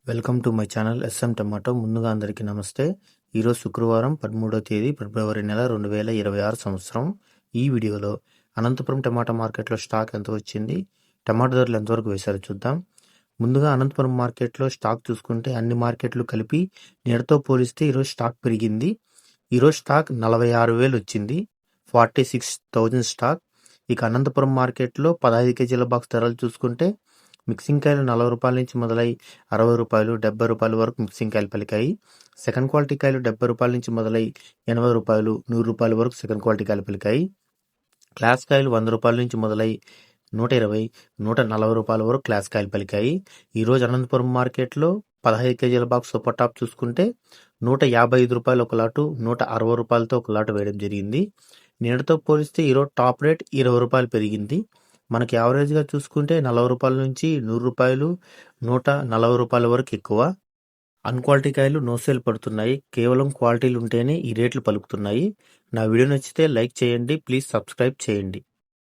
Welcome to my channel S M tomato. ముందుగా అందరికీ నమస్తే. ఈరోజు శుక్రవారం 13వ తేదీ ఫిబ్రవరి నెల 2026 సంవత్సరం. ఈ వీడియోలో అనంతపురం టమాటా మార్కెట్లో స్టాక్ ఎంత వచ్చింది, టమాటా ధరలు ఎంతవరకు వేశారో చూద్దాం. ముందుగా అనంతపురం మార్కెట్లో స్టాక్ చూసుకుంటే అన్ని మార్కెట్లు కలిపి నిన్నటితో పోలిస్తే ఈరోజు స్టాక్ పెరిగింది. ఈరోజు స్టాక్ 46,000 వచ్చింది, 46,000 స్టాక్. ఇక అనంతపురం మార్కెట్లో 15 కేజీల బాక్స్ ధరలు చూసుకుంటే మిక్సింగ్ కాయలు 40 రూపాయల నుంచి మొదలై 60 రూపాయలు 70 రూపాయల వరకు మిక్సింగ్ కాయలు పలికాయి. సెకండ్ క్వాలిటీ కాయలు 70 రూపాయల నుంచి మొదలై 80 రూపాయలు 100 రూపాయల వరకు సెకండ్ క్వాలిటీ కాయలు పలికాయి. క్లాస్ కాయలు 100 రూపాయల నుంచి మొదలై 120 140 రూపాయల వరకు క్లాస్ కాయలు పలికాయి. ఈరోజు అనంతపురం మార్కెట్లో 15 కేజీల బాక్స్ సూపర్ టాప్ చూసుకుంటే 155 రూపాయలు ఒక లాటు, 160 రూపాయలతో ఒక లాటు వేయడం జరిగింది. నిన్నటితో పోలిస్తే ఈరోజు టాప్ రేట్ 20 రూపాయలు పెరిగింది. మనకి యావరేజ్గా చూసుకుంటే 40 రూపాయల నుంచి 100 రూపాయలు 140 రూపాయల వరకు ఎక్కువ. అన్క్వాలిటీ కాయలు నో సేల్ పడుతున్నాయి. కేవలం క్వాలిటీలు ఉంటేనే ఈ రేట్లు పలుకుతున్నాయి. నా వీడియో నచ్చితే లైక్ చేయండి, ప్లీజ్ సబ్స్క్రైబ్ చేయండి.